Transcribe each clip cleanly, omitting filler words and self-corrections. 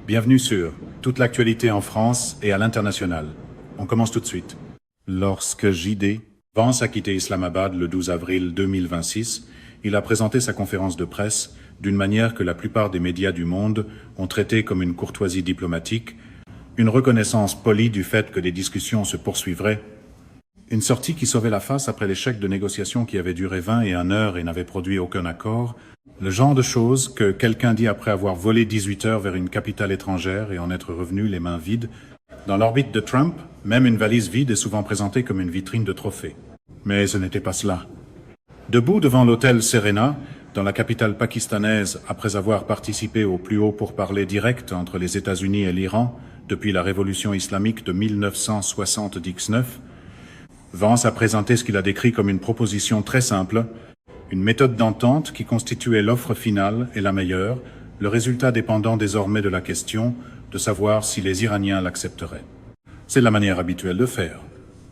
Bienvenue sur toute l'actualité en France et à l'international. On commence tout de suite. Lorsque J.D. Vance a quitté Islamabad le 12 avril 2026, il a présenté sa conférence de presse d'une manière que la plupart des médias du monde ont traité comme une courtoisie diplomatique, une reconnaissance polie du fait que les discussions se poursuivraient, une sortie qui sauvait la face après l'échec de négociations qui avaient duré 21 heures et n'avaient produit aucun accord, le genre de choses que quelqu'un dit après avoir volé 18 heures vers une capitale étrangère et en être revenu les mains vides. Dans l'orbite de Trump, même une valise vide est souvent présentée comme une vitrine de trophées. Mais ce n'était pas cela. Debout devant l'hôtel Serena, dans la capitale pakistanaise, après avoir participé au plus haut pourparlers direct entre les États-Unis et l'Iran depuis la révolution islamique de 1979, Vance a présenté ce qu'il a décrit comme une proposition très simple, une méthode d'entente qui constituait l'offre finale et la meilleure, le résultat dépendant désormais de la question de savoir si les Iraniens l'accepteraient. C'est la manière habituelle de faire.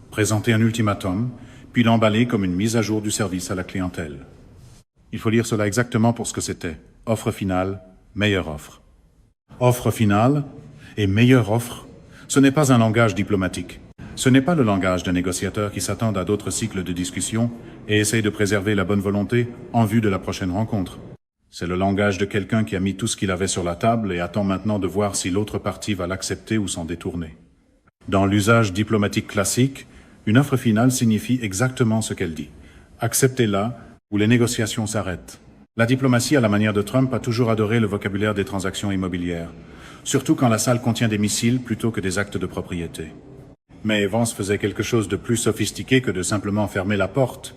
Présenter un ultimatum, puis l'emballer comme une mise à jour du service à la clientèle. Il faut lire cela exactement pour ce que c'était. Offre finale, meilleure offre. Offre finale et meilleure offre, ce n'est pas un langage diplomatique. Ce n'est pas le langage d'un négociateur qui s'attend à d'autres cycles de discussion et essaye de préserver la bonne volonté en vue de la prochaine rencontre. C'est le langage de quelqu'un qui a mis tout ce qu'il avait sur la table et attend maintenant de voir si l'autre partie va l'accepter ou s'en détourner. Dans l'usage diplomatique classique, une offre finale signifie exactement ce qu'elle dit. Acceptez-la ou les négociations s'arrêtent. La diplomatie à la manière de Trump a toujours adoré le vocabulaire des transactions immobilières, surtout quand la salle contient des missiles plutôt que des actes de propriété. Mais Vance faisait quelque chose de plus sophistiqué que de simplement fermer la porte.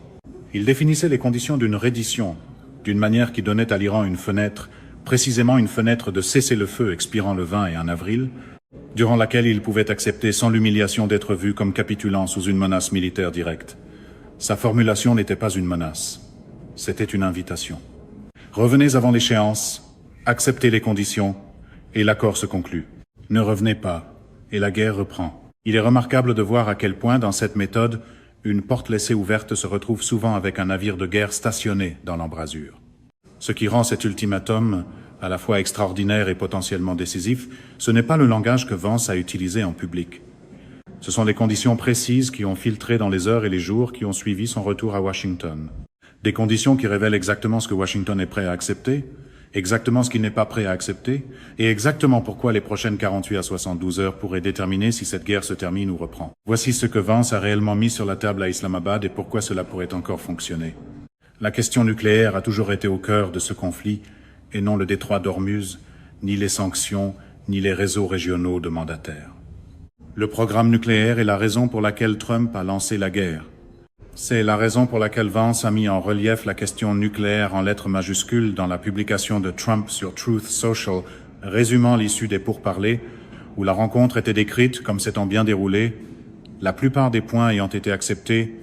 Il définissait les conditions d'une reddition, d'une manière qui donnait à l'Iran une fenêtre, précisément une fenêtre de cessez-le-feu expirant le 20 et 1 avril, durant laquelle il pouvait accepter sans l'humiliation d'être vu comme capitulant sous une menace militaire directe. Sa formulation n'était pas une menace, c'était une invitation. Revenez avant l'échéance, acceptez les conditions, et l'accord se conclut. Ne revenez pas, et la guerre reprend. Il est remarquable de voir à quel point, dans cette méthode, une porte laissée ouverte se retrouve souvent avec un navire de guerre stationné dans l'embrasure. Ce qui rend cet ultimatum à la fois extraordinaire et potentiellement décisif, ce n'est pas le langage que Vance a utilisé en public. Ce sont les conditions précises qui ont filtré dans les heures et les jours qui ont suivi son retour à Washington. Des conditions qui révèlent exactement ce que Washington est prêt à accepter, exactement ce qu'il n'est pas prêt à accepter, et exactement pourquoi les prochaines 48 à 72 heures pourraient déterminer si cette guerre se termine ou reprend. Voici ce que Vance a réellement mis sur la table à Islamabad et pourquoi cela pourrait encore fonctionner. La question nucléaire a toujours été au cœur de ce conflit, et non le détroit d'Ormuz, ni les sanctions, ni les réseaux régionaux de mandataires. Le programme nucléaire est la raison pour laquelle Trump a lancé la guerre. C'est la raison pour laquelle Vance a mis en relief la question nucléaire en lettres majuscules dans la publication de Trump sur Truth Social, résumant l'issue des pourparlers, où la rencontre était décrite comme s'étant bien déroulée, la plupart des points ayant été acceptés,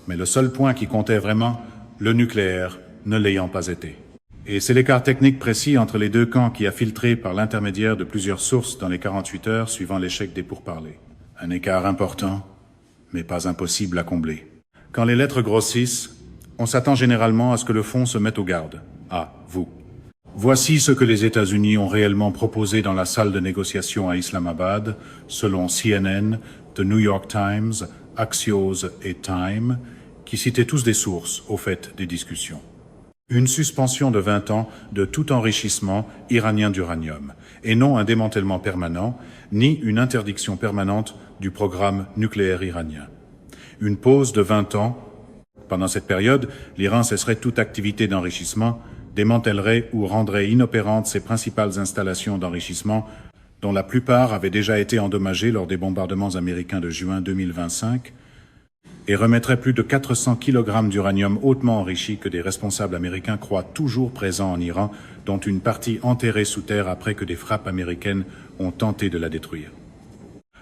mais le seul point qui comptait vraiment, le nucléaire, ne l'ayant pas été. Et c'est l'écart technique précis entre les deux camps qui a filtré par l'intermédiaire de plusieurs sources dans les 48 heures suivant l'échec des pourparlers. Un écart important, mais pas impossible à combler. Quand les lettres grossissent, on s'attend généralement à ce que le fond se mette aux gardes. Ah, vous. Voici ce que les États-Unis ont réellement proposé dans la salle de négociation à Islamabad, selon CNN, The New York Times, Axios et Time, qui citaient tous des sources au fait des discussions. Une suspension de 20 ans de tout enrichissement iranien d'uranium, et non un démantèlement permanent, ni une interdiction permanente du programme nucléaire iranien. Une pause de 20 ans. Pendant cette période, l'Iran cesserait toute activité d'enrichissement, démantèlerait ou rendrait inopérantes ses principales installations d'enrichissement, dont la plupart avaient déjà été endommagées lors des bombardements américains de juin 2025, et remettrait plus de 400 kg d'uranium hautement enrichi que des responsables américains croient toujours présents en Iran, dont une partie enterrée sous terre après que des frappes américaines ont tenté de la détruire.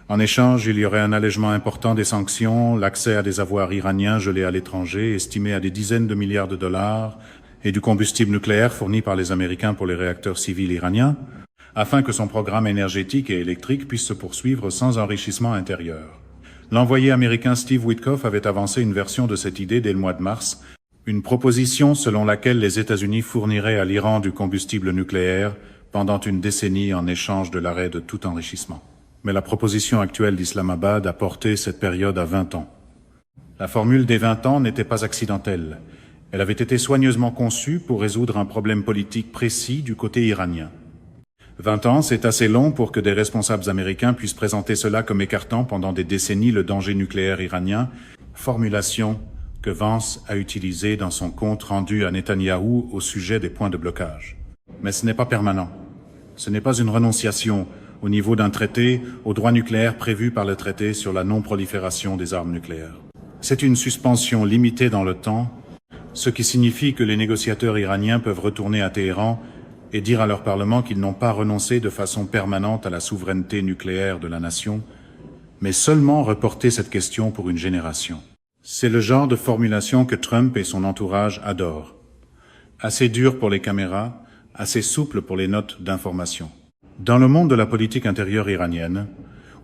En échange, il y aurait un allègement important des sanctions, l'accès à des avoirs iraniens gelés à l'étranger, estimés à des dizaines de milliards de dollars, et du combustible nucléaire fourni par les Américains pour les réacteurs civils iraniens, afin que son programme énergétique et électrique puisse se poursuivre sans enrichissement intérieur. L'envoyé américain Steve Witkoff avait avancé une version de cette idée dès le mois de mars, une proposition selon laquelle les États-Unis fourniraient à l'Iran du combustible nucléaire pendant une décennie en échange de l'arrêt de tout enrichissement. Mais la proposition actuelle d'Islamabad a porté cette période à 20 ans. La formule des 20 ans n'était pas accidentelle. Elle avait été soigneusement conçue pour résoudre un problème politique précis du côté iranien. 20 ans, c'est assez long pour que des responsables américains puissent présenter cela comme écartant pendant des décennies le danger nucléaire iranien, formulation que Vance a utilisée dans son compte rendu à Netanyahou au sujet des points de blocage. Mais ce n'est pas permanent. Ce n'est pas une renonciation au niveau d'un traité au droit nucléaire prévu par le traité sur la non-prolifération des armes nucléaires. C'est une suspension limitée dans le temps, ce qui signifie que les négociateurs iraniens peuvent retourner à Téhéran et dire à leur Parlement qu'ils n'ont pas renoncé de façon permanente à la souveraineté nucléaire de la nation, mais seulement reporter cette question pour une génération. C'est le genre de formulation que Trump et son entourage adorent. Assez dur pour les caméras, assez souple pour les notes d'information. Dans le monde de la politique intérieure iranienne,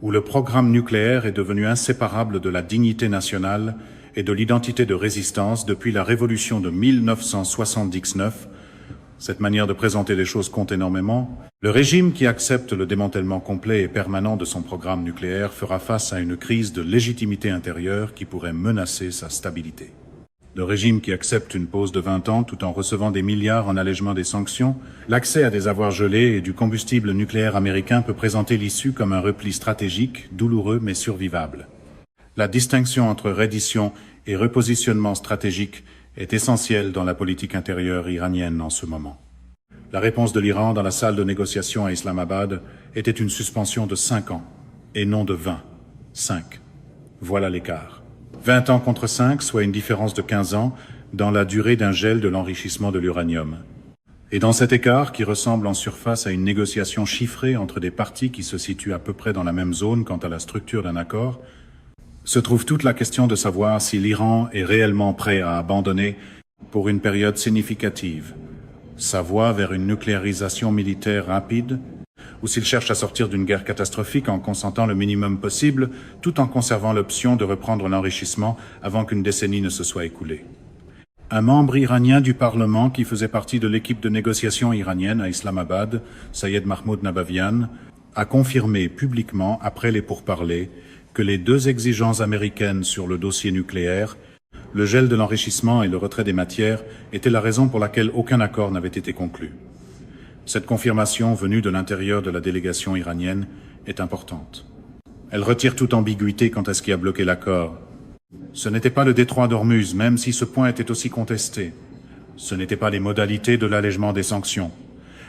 où le programme nucléaire est devenu inséparable de la dignité nationale et de l'identité de résistance depuis la révolution de 1979, cette manière de présenter les choses compte énormément. Le régime qui accepte le démantèlement complet et permanent de son programme nucléaire fera face à une crise de légitimité intérieure qui pourrait menacer sa stabilité. Le régime qui accepte une pause de 20 ans tout en recevant des milliards en allègement des sanctions, l'accès à des avoirs gelés et du combustible nucléaire américain peut présenter l'issue comme un repli stratégique, douloureux mais survivable. La distinction entre reddition et repositionnement stratégique est essentielle dans la politique intérieure iranienne en ce moment. La réponse de l'Iran dans la salle de négociation à Islamabad était une suspension de 5 ans, et non de 20. 5. Voilà l'écart. 20 ans contre 5, soit une différence de 15 ans dans la durée d'un gel de l'enrichissement de l'uranium. Et dans cet écart, qui ressemble en surface à une négociation chiffrée entre des parties qui se situent à peu près dans la même zone quant à la structure d'un accord, se trouve toute la question de savoir si l'Iran est réellement prêt à abandonner, pour une période significative, sa voie vers une nucléarisation militaire rapide, ou s'il cherche à sortir d'une guerre catastrophique en consentant le minimum possible, tout en conservant l'option de reprendre l'enrichissement avant qu'une décennie ne se soit écoulée. Un membre iranien du Parlement qui faisait partie de l'équipe de négociation iranienne à Islamabad, Sayed Mahmoud Nabavian, a confirmé publiquement, après les pourparlers, que les deux exigences américaines sur le dossier nucléaire, le gel de l'enrichissement et le retrait des matières, étaient la raison pour laquelle aucun accord n'avait été conclu. Cette confirmation, venue de l'intérieur de la délégation iranienne, est importante. Elle retire toute ambiguïté quant à ce qui a bloqué l'accord. Ce n'était pas le détroit d'Ormuz, même si ce point était aussi contesté. Ce n'étaient pas les modalités de l'allègement des sanctions,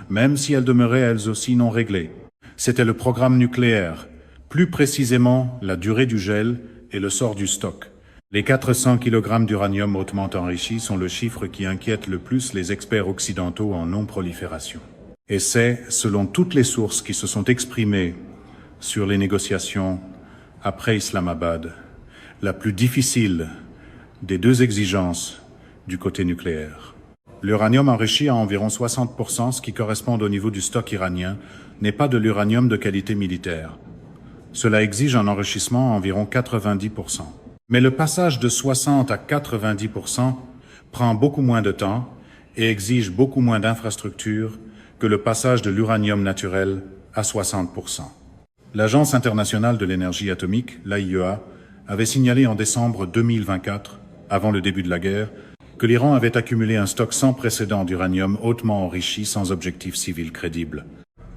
même si elles demeuraient elles aussi non réglées. C'était le programme nucléaire, plus précisément la durée du gel et le sort du stock. Les 400 kg d'uranium hautement enrichi sont le chiffre qui inquiète le plus les experts occidentaux en non-prolifération. Et c'est, selon toutes les sources qui se sont exprimées sur les négociations après Islamabad, la plus difficile des deux exigences du côté nucléaire. L'uranium enrichi à environ 60%, ce qui correspond au niveau du stock iranien, n'est pas de l'uranium de qualité militaire. Cela exige un enrichissement à environ 90%. Mais le passage de 60 à 90% prend beaucoup moins de temps et exige beaucoup moins d'infrastructures que le passage de l'uranium naturel à 60%. L'Agence internationale de l'énergie atomique, l'AIEA, avait signalé en décembre 2024, avant le début de la guerre, que l'Iran avait accumulé un stock sans précédent d'uranium hautement enrichi sans objectif civil crédible.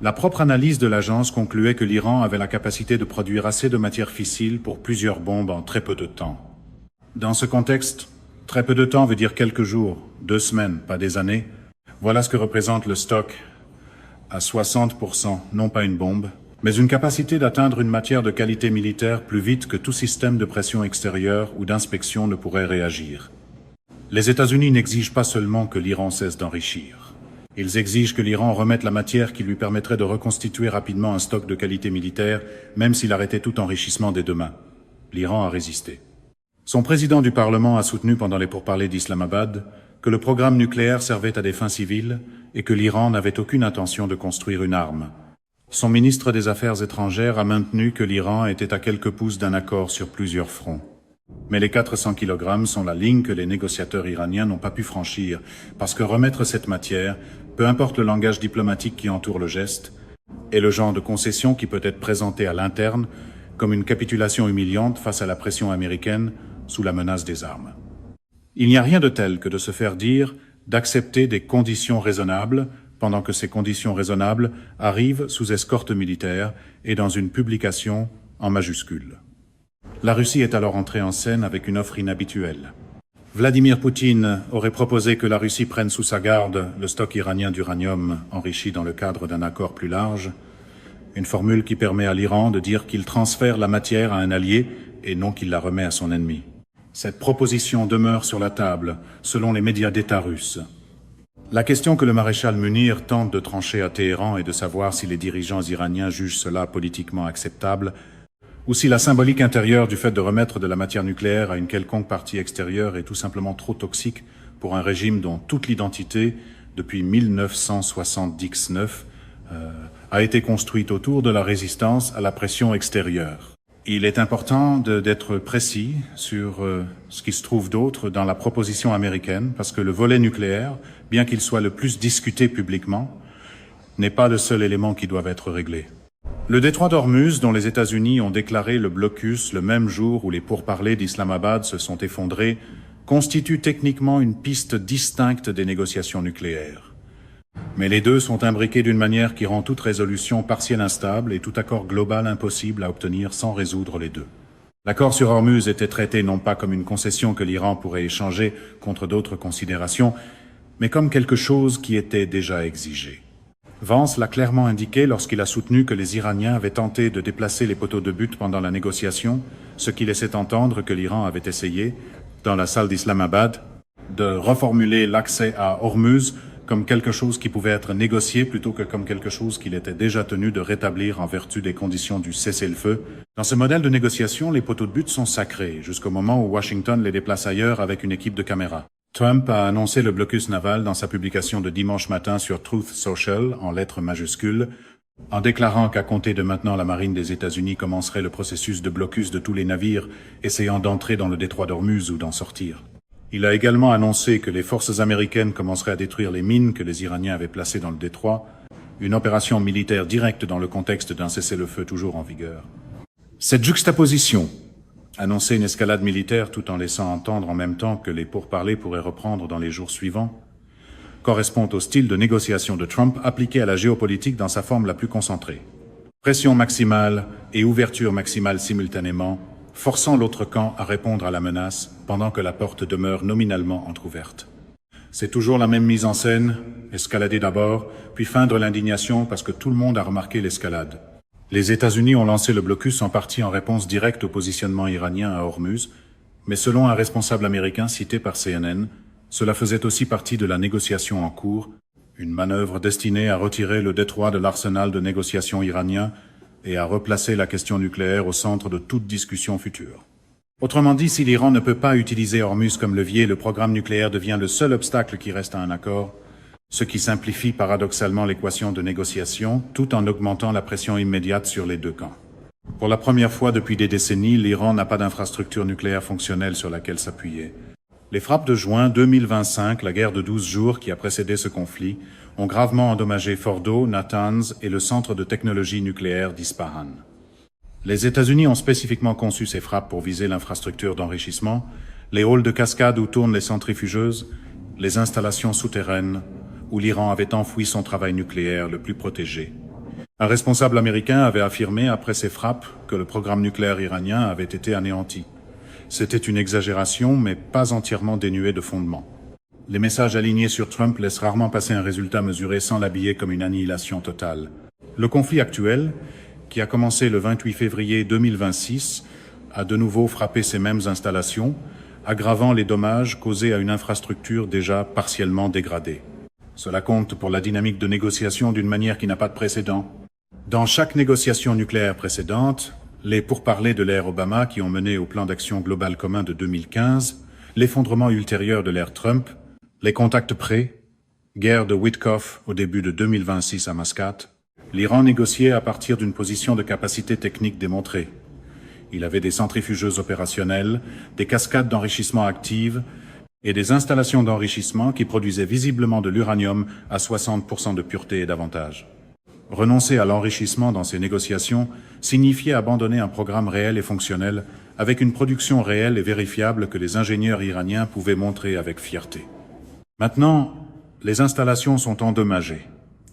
La propre analyse de l'agence concluait que l'Iran avait la capacité de produire assez de matière fissile pour plusieurs bombes en très peu de temps. Dans ce contexte, très peu de temps veut dire quelques jours, 2 semaines, pas des années. Voilà ce que représente le stock à 60%, non pas une bombe, mais une capacité d'atteindre une matière de qualité militaire plus vite que tout système de pression extérieure ou d'inspection ne pourrait réagir. Les États-Unis n'exigent pas seulement que l'Iran cesse d'enrichir. Ils exigent que l'Iran remette la matière qui lui permettrait de reconstituer rapidement un stock de qualité militaire, même s'il arrêtait tout enrichissement dès demain. L'Iran a résisté. Son président du Parlement a soutenu pendant les pourparlers d'Islamabad que le programme nucléaire servait à des fins civiles et que l'Iran n'avait aucune intention de construire une arme. Son ministre des Affaires étrangères a maintenu que l'Iran était à quelques pouces d'un accord sur plusieurs fronts. Mais les 400 kg sont la ligne que les négociateurs iraniens n'ont pas pu franchir, parce que remettre cette matière peu importe le langage diplomatique qui entoure le geste, est le genre de concession qui peut être présenté à l'interne comme une capitulation humiliante face à la pression américaine sous la menace des armes. Il n'y a rien de tel que de se faire dire d'accepter des conditions raisonnables pendant que ces conditions raisonnables arrivent sous escorte militaire et dans une publication en majuscules. La Russie est alors entrée en scène avec une offre inhabituelle. Vladimir Poutine aurait proposé que la Russie prenne sous sa garde le stock iranien d'uranium enrichi dans le cadre d'un accord plus large, une formule qui permet à l'Iran de dire qu'il transfère la matière à un allié et non qu'il la remet à son ennemi. Cette proposition demeure sur la table, selon les médias d'État russes. La question que le maréchal Munir tente de trancher à Téhéran est de savoir si les dirigeants iraniens jugent cela politiquement acceptable ou si la symbolique intérieure du fait de remettre de la matière nucléaire à une quelconque partie extérieure est tout simplement trop toxique pour un régime dont toute l'identité, depuis 1979, a été construite autour de la résistance à la pression extérieure. Il est important d'être précis sur ce qui se trouve d'autre dans la proposition américaine, parce que le volet nucléaire, bien qu'il soit le plus discuté publiquement, n'est pas le seul élément qui doit être réglé. Le détroit d'Ormuz, dont les États-Unis ont déclaré le blocus le même jour où les pourparlers d'Islamabad se sont effondrés, constitue techniquement une piste distincte des négociations nucléaires. Mais les deux sont imbriqués d'une manière qui rend toute résolution partielle instable et tout accord global impossible à obtenir sans résoudre les deux. L'accord sur Ormuz était traité non pas comme une concession que l'Iran pourrait échanger contre d'autres considérations, mais comme quelque chose qui était déjà exigé. Vance l'a clairement indiqué lorsqu'il a soutenu que les Iraniens avaient tenté de déplacer les poteaux de butte pendant la négociation, ce qui laissait entendre que l'Iran avait essayé, dans la salle d'Islamabad, de reformuler l'accès à Ormuz comme quelque chose qui pouvait être négocié plutôt que comme quelque chose qu'il était déjà tenu de rétablir en vertu des conditions du cessez-le-feu. Dans ce modèle de négociation, les poteaux de butte sont sacrés, jusqu'au moment où Washington les déplace ailleurs avec une équipe de caméras. Trump a annoncé le blocus naval dans sa publication de dimanche matin sur Truth Social, en lettres majuscules, en déclarant qu'à compter de maintenant, la marine des États-Unis commencerait le processus de blocus de tous les navires essayant d'entrer dans le détroit d'Ormuz ou d'en sortir. Il a également annoncé que les forces américaines commenceraient à détruire les mines que les Iraniens avaient placées dans le détroit, une opération militaire directe dans le contexte d'un cessez-le-feu toujours en vigueur. Cette juxtaposition, annoncer une escalade militaire tout en laissant entendre en même temps que les pourparlers pourraient reprendre dans les jours suivants, correspond au style de négociation de Trump appliqué à la géopolitique dans sa forme la plus concentrée. Pression maximale et ouverture maximale simultanément, forçant l'autre camp à répondre à la menace pendant que la porte demeure nominalement entr'ouverte. C'est toujours la même mise en scène, escalader d'abord, puis feindre l'indignation parce que tout le monde a remarqué l'escalade. Les États-Unis ont lancé le blocus en partie en réponse directe au positionnement iranien à Ormuz, mais selon un responsable américain cité par CNN, cela faisait aussi partie de la négociation en cours, une manœuvre destinée à retirer le détroit de l'arsenal de négociation iranien et à replacer la question nucléaire au centre de toute discussion future. Autrement dit, si l'Iran ne peut pas utiliser Ormuz comme levier, le programme nucléaire devient le seul obstacle qui reste à un accord, ce qui simplifie paradoxalement l'équation de négociation, tout en augmentant la pression immédiate sur les deux camps. Pour la première fois depuis des décennies, l'Iran n'a pas d'infrastructure nucléaire fonctionnelle sur laquelle s'appuyer. Les frappes de juin 2025, la guerre de 12 jours qui a précédé ce conflit, ont gravement endommagé Fordo, Natanz et le centre de technologie nucléaire d'Ispahan. Les États-Unis ont spécifiquement conçu ces frappes pour viser l'infrastructure d'enrichissement, les halls de cascade où tournent les centrifugeuses, les installations souterraines, où l'Iran avait enfoui son travail nucléaire le plus protégé. Un responsable américain avait affirmé après ces frappes que le programme nucléaire iranien avait été anéanti. C'était une exagération, mais pas entièrement dénuée de fondement. Les messages alignés sur Trump laissent rarement passer un résultat mesuré sans l'habiller comme une annihilation totale. Le conflit actuel, qui a commencé le 28 février 2026, a de nouveau frappé ces mêmes installations, aggravant les dommages causés à une infrastructure déjà partiellement dégradée. Cela compte pour la dynamique de négociation d'une manière qui n'a pas de précédent. Dans chaque négociation nucléaire précédente, les pourparlers de l'ère Obama qui ont mené au plan d'action global commun de 2015, l'effondrement ultérieur de l'ère Trump, les contacts prêts, guerre de Witkoff au début de 2026 à Mascate, l'Iran négociait à partir d'une position de capacité technique démontrée. Il avait des centrifugeuses opérationnelles, des cascades d'enrichissement actives et des installations d'enrichissement qui produisaient visiblement de l'uranium à 60% de pureté et davantage. Renoncer à l'enrichissement dans ces négociations signifiait abandonner un programme réel et fonctionnel avec une production réelle et vérifiable que les ingénieurs iraniens pouvaient montrer avec fierté. Maintenant, les installations sont endommagées.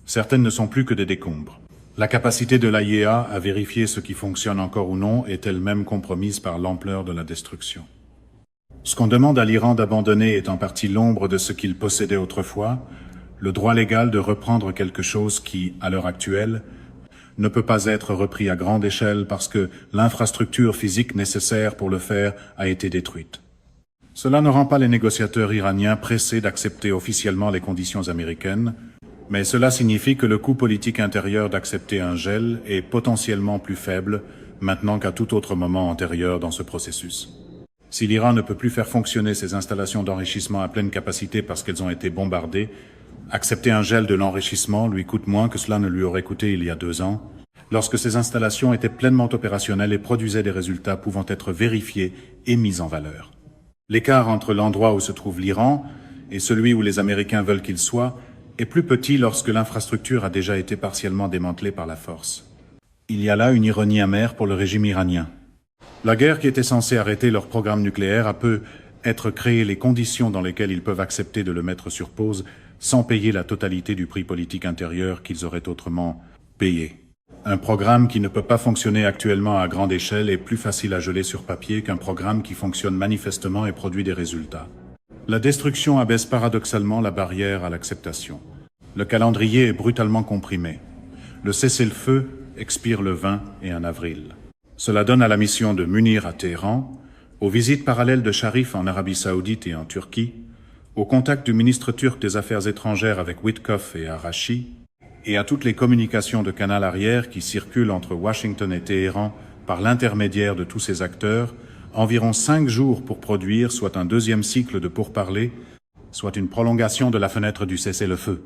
Certaines ne sont plus que des décombres. La capacité de l'AIEA à vérifier ce qui fonctionne encore ou non est elle-même compromise par l'ampleur de la destruction. Ce qu'on demande à l'Iran d'abandonner est en partie l'ombre de ce qu'il possédait autrefois, le droit légal de reprendre quelque chose qui, à l'heure actuelle, ne peut pas être repris à grande échelle parce que l'infrastructure physique nécessaire pour le faire a été détruite. Cela ne rend pas les négociateurs iraniens pressés d'accepter officiellement les conditions américaines, mais cela signifie que le coût politique intérieur d'accepter un gel est potentiellement plus faible maintenant qu'à tout autre moment antérieur dans ce processus. Si l'Iran ne peut plus faire fonctionner ses installations d'enrichissement à pleine capacité parce qu'elles ont été bombardées, accepter un gel de l'enrichissement lui coûte moins que cela ne lui aurait coûté il y a 2 ans, lorsque ces installations étaient pleinement opérationnelles et produisaient des résultats pouvant être vérifiés et mis en valeur. L'écart entre l'endroit où se trouve l'Iran et celui où les Américains veulent qu'il soit est plus petit lorsque l'infrastructure a déjà été partiellement démantelée par la force. Il y a là une ironie amère pour le régime iranien. La guerre qui était censée arrêter leur programme nucléaire a peu être créé les conditions dans lesquelles ils peuvent accepter de le mettre sur pause sans payer la totalité du prix politique intérieur qu'ils auraient autrement payé. Un programme qui ne peut pas fonctionner actuellement à grande échelle est plus facile à geler sur papier qu'un programme qui fonctionne manifestement et produit des résultats. La destruction abaisse paradoxalement la barrière à l'acceptation. Le calendrier est brutalement comprimé. Le cessez-le-feu expire le 20 et 1 avril. Cela donne à la mission de Munir à Téhéran, aux visites parallèles de Sharif en Arabie Saoudite et en Turquie, au contact du ministre turc des Affaires étrangères avec Witkoff et Arachi, et à toutes les communications de canal arrière qui circulent entre Washington et Téhéran par l'intermédiaire de tous ces acteurs, environ 5 jours pour produire soit un deuxième cycle de pourparlers, soit une prolongation de la fenêtre du cessez-le-feu.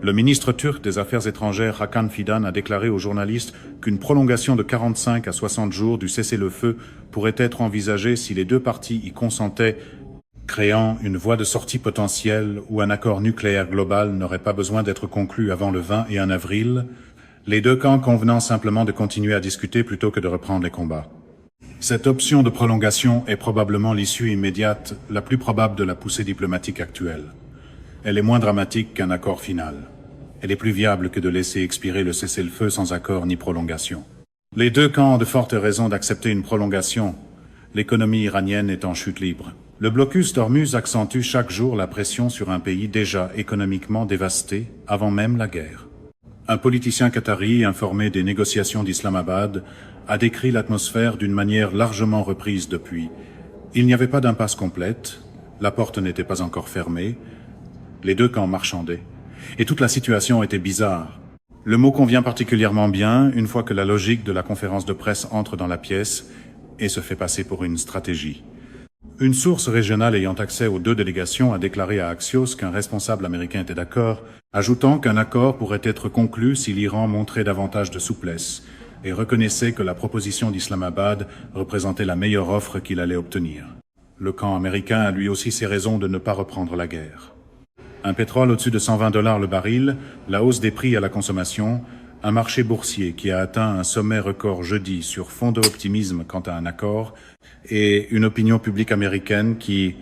Le ministre turc des Affaires étrangères Hakan Fidan a déclaré aux journalistes qu'une prolongation de 45 à 60 jours du cessez-le-feu pourrait être envisagée si les deux parties y consentaient, créant une voie de sortie potentielle où un accord nucléaire global n'aurait pas besoin d'être conclu avant le 20 et 1 avril, les deux camps convenant simplement de continuer à discuter plutôt que de reprendre les combats. Cette option de prolongation est probablement l'issue immédiate la plus probable de la poussée diplomatique actuelle. Elle est moins dramatique qu'un accord final. Elle est plus viable que de laisser expirer le cessez-le-feu sans accord ni prolongation. Les deux camps ont de fortes raisons d'accepter une prolongation, l'économie iranienne est en chute libre. Le blocus d'Ormuz accentue chaque jour la pression sur un pays déjà économiquement dévasté avant même la guerre. Un politicien qatari informé des négociations d'Islamabad a décrit l'atmosphère d'une manière largement reprise depuis. Il n'y avait pas d'impasse complète, la porte n'était pas encore fermée, les deux camps marchandaient, et toute la situation était bizarre. Le mot convient particulièrement bien une fois que la logique de la conférence de presse entre dans la pièce et se fait passer pour une stratégie. Une source régionale ayant accès aux deux délégations a déclaré à Axios qu'un responsable américain était d'accord, ajoutant qu'un accord pourrait être conclu si l'Iran montrait davantage de souplesse et reconnaissait que la proposition d'Islamabad représentait la meilleure offre qu'il allait obtenir. Le camp américain a lui aussi ses raisons de ne pas reprendre la guerre. Un pétrole au-dessus de $120 le baril, la hausse des prix à la consommation, un marché boursier qui a atteint un sommet record jeudi sur fond d'optimisme quant à un accord, et une opinion publique américaine qui,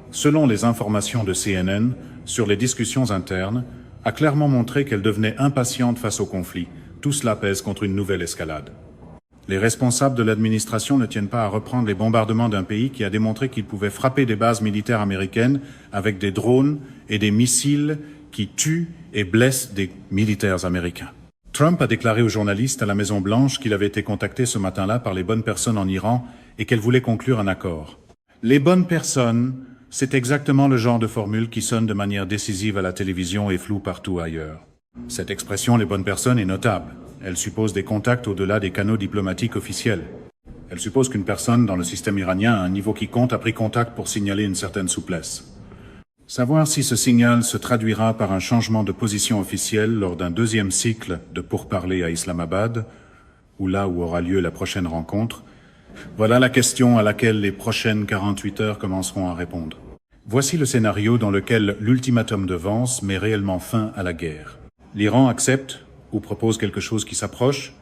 selon les informations de CNN sur les discussions internes, a clairement montré qu'elle devenait impatiente face au conflit. Tout cela pèse contre une nouvelle escalade. Les responsables de l'administration ne tiennent pas à reprendre les bombardements d'un pays qui a démontré qu'il pouvait frapper des bases militaires américaines avec des drones et des missiles qui tuent et blessent des militaires américains. Trump a déclaré aux journalistes à la Maison-Blanche qu'il avait été contacté ce matin-là par les bonnes personnes en Iran et qu'elle voulait conclure un accord. Les bonnes personnes, c'est exactement le genre de formule qui sonne de manière décisive à la télévision et floue partout ailleurs. Cette expression « les bonnes personnes » est notable. Elle suppose des contacts au-delà des canaux diplomatiques officiels. Elle suppose qu'une personne dans le système iranien à un niveau qui compte a pris contact pour signaler une certaine souplesse. Savoir si ce signal se traduira par un changement de position officielle lors d'un deuxième cycle de pourparlers à Islamabad, ou là où aura lieu la prochaine rencontre, voilà la question à laquelle les prochaines 48 heures commenceront à répondre. Voici le scénario dans lequel l'ultimatum de Vance met réellement fin à la guerre. L'Iran accepte ou propose quelque chose qui s'approche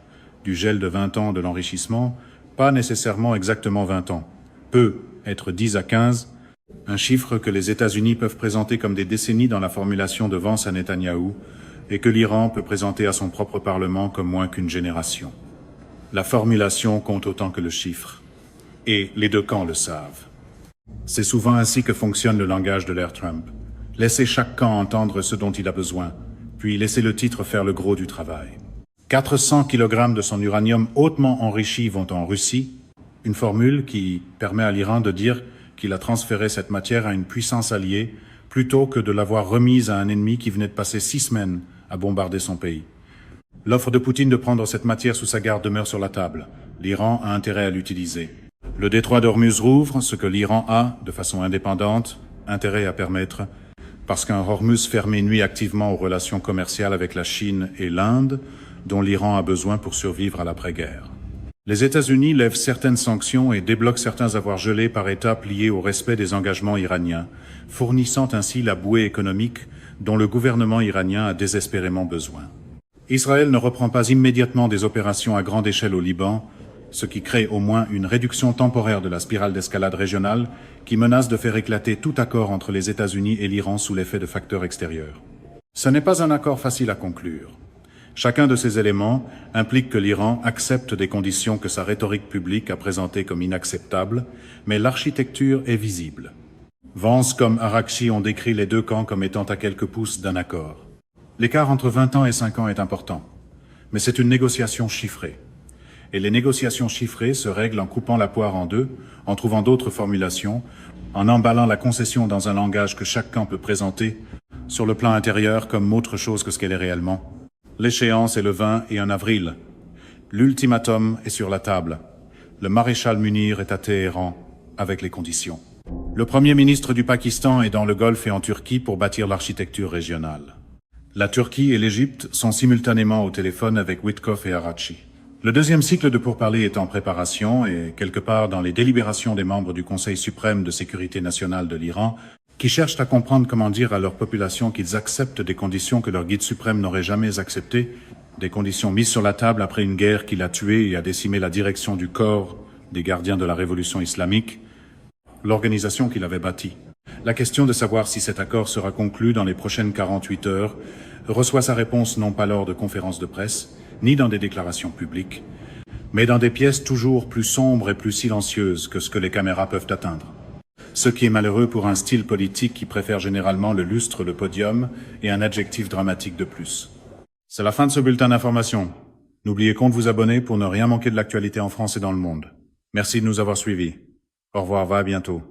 du gel de 20 ans de l'enrichissement, pas nécessairement exactement 20 ans, peut être 10 à 15, un chiffre que les États-Unis peuvent présenter comme des décennies dans la formulation de Vance à Netanyahou et que l'Iran peut présenter à son propre Parlement comme moins qu'une génération. La formulation compte autant que le chiffre. Et les deux camps le savent. C'est souvent ainsi que fonctionne le langage de l'ère Trump. Laissez chaque camp entendre ce dont il a besoin, puis laissez le titre faire le gros du travail. 400 kg de son uranium hautement enrichi vont en Russie, une formule qui permet à l'Iran de dire qu'il a transféré cette matière à une puissance alliée plutôt que de l'avoir remise à un ennemi qui venait de passer 6 semaines à bombarder son pays. L'offre de Poutine de prendre cette matière sous sa garde demeure sur la table. L'Iran a intérêt à l'utiliser. Le détroit d'Ormuz rouvre, ce que l'Iran a, de façon indépendante, intérêt à permettre, parce qu'un Hormuz fermé nuit activement aux relations commerciales avec la Chine et l'Inde, dont l'Iran a besoin pour survivre à l'après-guerre. Les États-Unis lèvent certaines sanctions et débloquent certains avoirs gelés par étapes liés au respect des engagements iraniens, fournissant ainsi la bouée économique dont le gouvernement iranien a désespérément besoin. Israël ne reprend pas immédiatement des opérations à grande échelle au Liban, ce qui crée au moins une réduction temporaire de la spirale d'escalade régionale qui menace de faire éclater tout accord entre les États-Unis et l'Iran sous l'effet de facteurs extérieurs. Ce n'est pas un accord facile à conclure. Chacun de ces éléments implique que l'Iran accepte des conditions que sa rhétorique publique a présentées comme inacceptables, mais l'architecture est visible. Vance comme Araghchi ont décrit les deux camps comme étant à quelques pouces d'un accord. L'écart entre 20 ans et 5 ans est important, mais c'est une négociation chiffrée. Et les négociations chiffrées se règlent en coupant la poire en deux, en trouvant d'autres formulations, en emballant la concession dans un langage que chaque camp peut présenter, sur le plan intérieur comme autre chose que ce qu'elle est réellement. L'échéance est le 20 et 1 avril. L'ultimatum est sur la table. Le maréchal Munir est à Téhéran, avec les conditions. Le Premier ministre du Pakistan est dans le Golfe et en Turquie pour bâtir l'architecture régionale. La Turquie et l'Égypte sont simultanément au téléphone avec Witkoff et Araghchi. Le deuxième cycle de pourparlers est en préparation et quelque part dans les délibérations des membres du Conseil suprême de sécurité nationale de l'Iran, qui cherchent à comprendre comment dire à leur population qu'ils acceptent des conditions que leur guide suprême n'aurait jamais acceptées, des conditions mises sur la table après une guerre qui l'a tué et a décimé la direction du corps des gardiens de la révolution islamique, l'organisation qu'il avait bâtie. La question de savoir si cet accord sera conclu dans les prochaines 48 heures reçoit sa réponse non pas lors de conférences de presse, ni dans des déclarations publiques, mais dans des pièces toujours plus sombres et plus silencieuses que ce que les caméras peuvent atteindre. Ce qui est malheureux pour un style politique qui préfère généralement le lustre, le podium et un adjectif dramatique de plus. C'est la fin de ce bulletin d'information. N'oubliez pas de vous abonner pour ne rien manquer de l'actualité en France et dans le monde. Merci de nous avoir suivis. Au revoir, à bientôt.